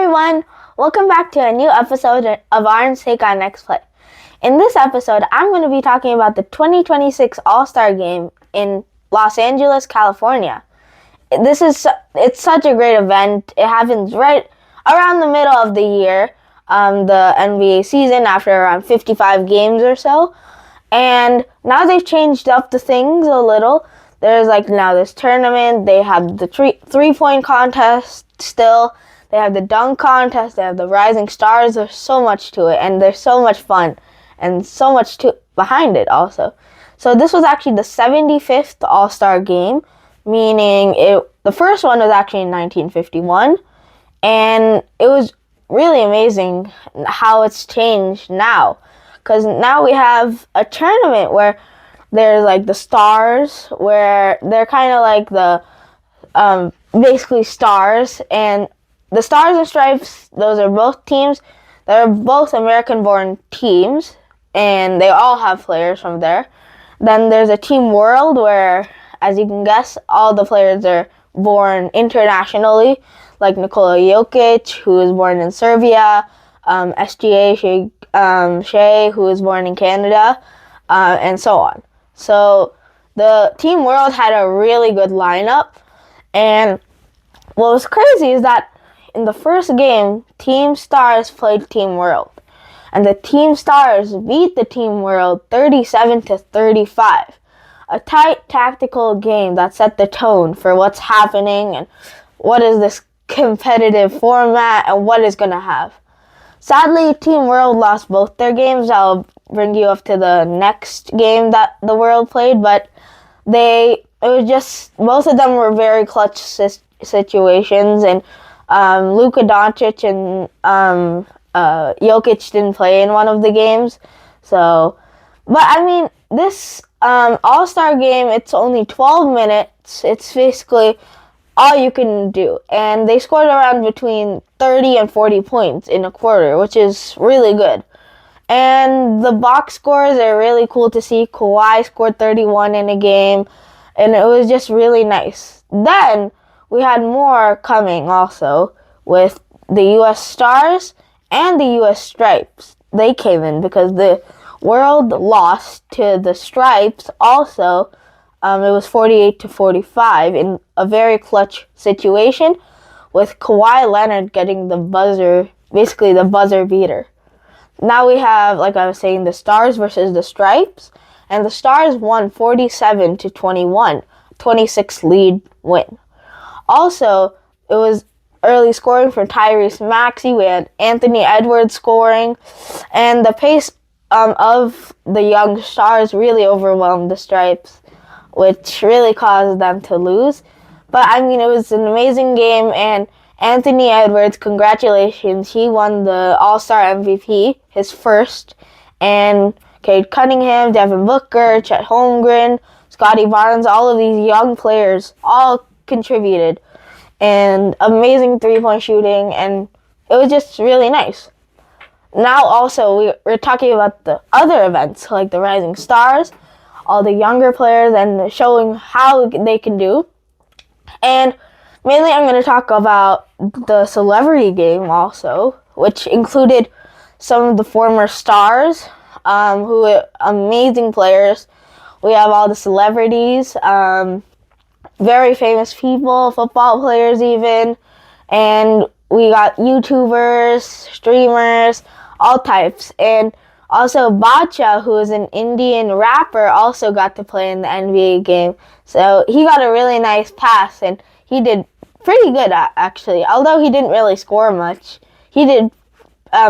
everyone, welcome back to a new episode of Aarin's Take on Next Play. In this episode, I'm going to be talking about the 2026 All-Star Game in Los Angeles, California. It's such a great event. It happens right around the middle of the year, the NBA season, after around 55 games or so. And now they've changed up the things a little. There's now this tournament. They have the three-point contest still. They have the dunk contest. They have the Rising Stars. There's so much to it, and there's so much fun, and so much behind it also. So this was actually the 75th All-Star Game, meaning the first one was actually in 1951, and it was really amazing how it's changed now, because now we have a tournament where there's the stars, where they're kind of like the basically stars, and the Stars and Stripes, those are both teams. They're both American-born teams, and they all have players from there. Then there's a Team World where, as you can guess, all the players are born internationally, like Nikola Jokic, who was born in Serbia, SGA Shea, who was born in Canada, and so on. So the Team World had a really good lineup, and what was crazy is that in the first game, Team Stars played Team World, and the Team Stars beat the Team World 37-35. A tight tactical game that set the tone for what's happening and what is this competitive format and what it's going to have. Sadly, Team World lost both their games. I'll bring you up to the next game that the World played, but both of them were very clutch situations, and Luka Doncic and Jokic didn't play in one of the games. So, but I mean, this All-Star game, it's only 12 minutes. It's basically all you can do. And they scored around between 30 and 40 points in a quarter, which is really good. And the box scores are really cool to see. Kawhi scored 31 in a game, and it was just really nice. Then we had more coming also with the U.S. Stars and the U.S. Stripes. They came in because the World lost to the Stripes also. It was 48-45 in a very clutch situation, with Kawhi Leonard getting the buzzer beater. Now we have, like I was saying, the Stars versus the Stripes, and the Stars won 47-21, 26 lead win. Also, it was early scoring for Tyrese Maxey. We had Anthony Edwards scoring, and the pace of the young Stars really overwhelmed the Stripes, which really caused them to lose. But I mean, it was an amazing game, and Anthony Edwards, congratulations, he won the All-Star MVP, his first, and Cade Cunningham, Devin Booker, Chet Holmgren, Scotty Barnes, all of these young players all contributed, and amazing three-point shooting, and it was just really nice. Now also we're talking about the other events, like the Rising Stars, all the younger players, and showing how they can do. And mainly I'm going to talk about the celebrity game also, which included some of the former stars, who are amazing players. We have all the celebrities, very famous people, football players even, and we got YouTubers, streamers, all types. And also Bacha, who is an Indian rapper, also got to play in the NBA game. So he got a really nice pass, and he did pretty good actually. Although he didn't really score much, he did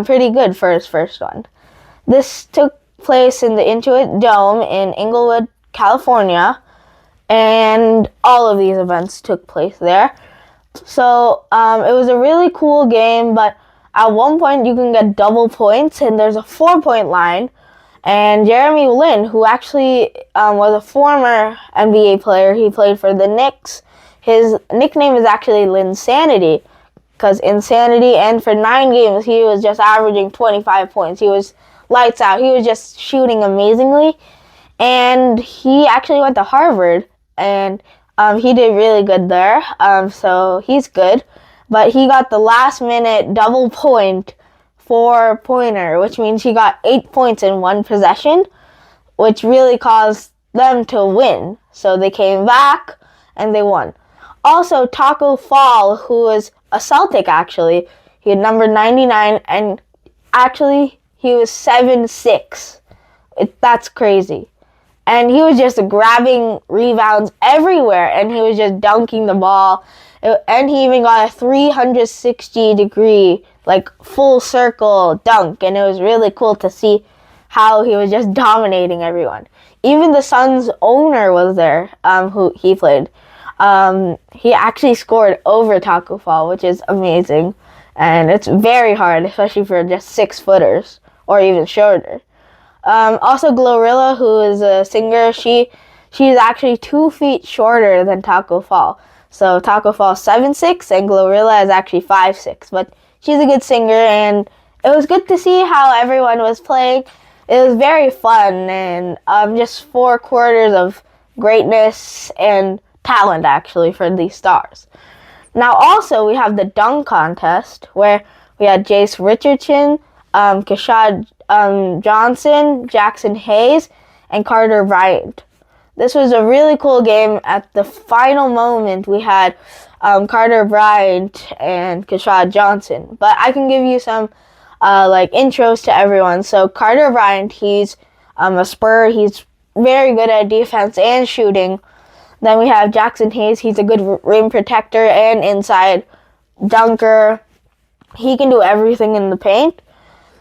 pretty good for his first one. This took place in the Intuit Dome in Inglewood, California, and all of these events took place there. So it was a really cool game, but at one point you can get double points, and there's a 4-point line. And Jeremy Lin, who actually was a former NBA player, he played for the Knicks. His nickname is actually Linsanity, because Insanity, and for 9 games he was just averaging 25 points. He was lights out. He was just shooting amazingly. And he actually went to Harvard, and he did really good there. So he's good. but he got the last minute double point 4-pointer, which means he got 8 points in one possession, which really caused them to win. So they came back and they won. Also, Taco Fall, who was a Celtic actually, he had number 99, and actually he was 7'6". That's crazy. And he was just grabbing rebounds everywhere, and he was just dunking the ball. And he even got a 360-degree, like, full circle dunk, and it was really cool to see how he was just dominating everyone. Even the Suns' owner was there, who he played. He actually scored over Taco Fall, which is amazing. And it's very hard, especially for just 6-footers, or even shorter. Also, Glorilla, who is a singer, she's actually 2 feet shorter than Taco Fall. So Taco Fall's 7'6", and Glorilla is actually 5'6". But she's a good singer, and it was good to see how everyone was playing. It was very fun, and just 4 quarters of greatness and talent, actually, for these stars. Now, also, we have the dunk contest, where we had Jace Richardson, Kashad Johnson, Jackson Hayes, and Carter Bryant. This was a really cool game. At the final moment, we had Carter Bryant and Kashad Johnson. But I can give you some intros to everyone. So Carter Bryant, he's a Spur. He's very good at defense and shooting. Then we have Jackson Hayes. He's a good rim protector and inside dunker. He can do everything in the paint.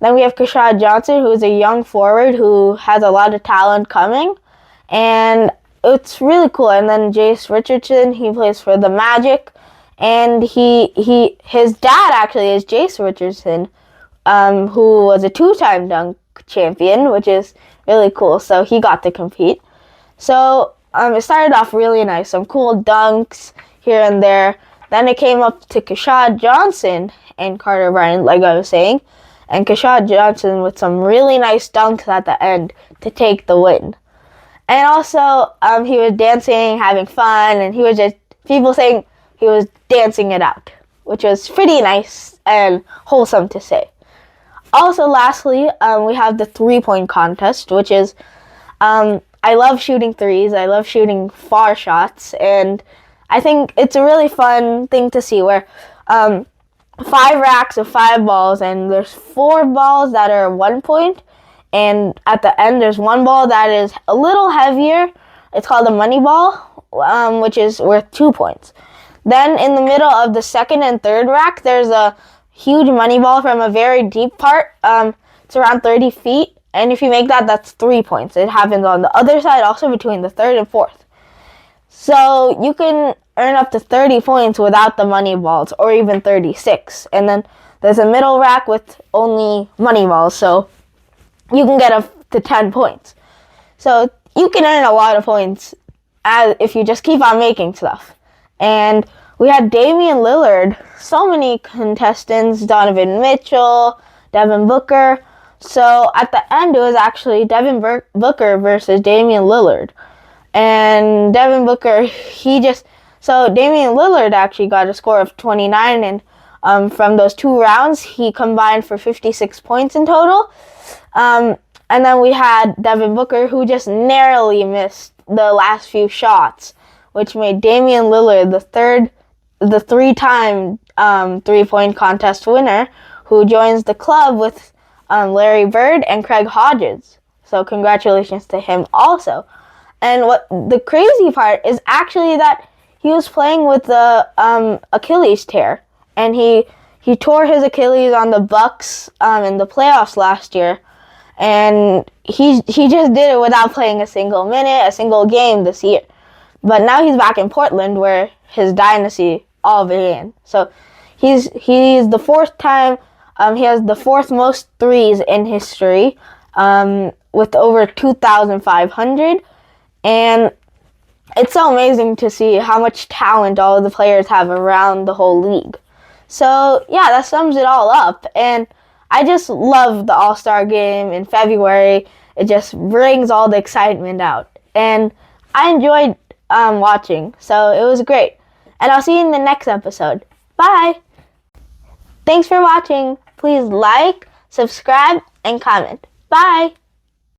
Then we have Kashad Johnson, who is a young forward who has a lot of talent coming. And it's really cool. And then Jace Richardson, he plays for the Magic. And his dad actually is Jace Richardson, who was a 2-time dunk champion, which is really cool. So he got to compete. So it started off really nice. Some cool dunks here and there. Then it came up to Kashad Johnson and Carter Bryant, like I was saying. And Kashad Johnson with some really nice dunks at the end to take the win. And also, he was dancing, having fun, and he was just, people saying he was dancing it out, which was pretty nice and wholesome to say. Also, lastly, we have the 3-point contest, which is, I love shooting threes, I love shooting far shots, and I think it's a really fun thing to see where 5 racks of 5 balls, and there's 4 balls that are 1 point, and at the end there's 1 ball that is a little heavier. It's called a money ball, which is worth 2 points. Then in the middle of the 2nd and 3rd rack, there's a huge money ball from a very deep part. It's around 30 feet, and if you make that, that's 3 points. It happens on the other side, also between the 3rd and 4th. So you can earn up to 30 points without the money balls, or even 36. And then there's a middle rack with only money balls, so you can get up to 10 points. So you can earn a lot of points if you just keep on making stuff. And we had Damian Lillard, so many contestants, Donovan Mitchell, Devin Booker. So at the end, it was actually Devin Booker versus Damian Lillard. And Devin Booker, so Damian Lillard actually got a score of 29, and from those 2 rounds, he combined for 56 points in total. And then we had Devin Booker, who just narrowly missed the last few shots, which made Damian Lillard the 3-time 3-point contest winner, who joins the club with Larry Bird and Craig Hodges. So congratulations to him also. And what the crazy part is actually that he was playing with the Achilles tear, and he tore his Achilles on the Bucks in the playoffs last year, and he just did it without playing a single game this year. But now he's back in Portland, where his dynasty all began. So he's the 4th time. He has the 4th most threes in history, with over 2,500. And it's so amazing to see how much talent all of the players have around the whole league. So yeah, that sums it all up. And I just love the All-Star Game in February. It just brings all the excitement out. And I enjoyed watching, so it was great. And I'll see you in the next episode. Bye! Thanks for watching. Please like, subscribe, and comment. Bye!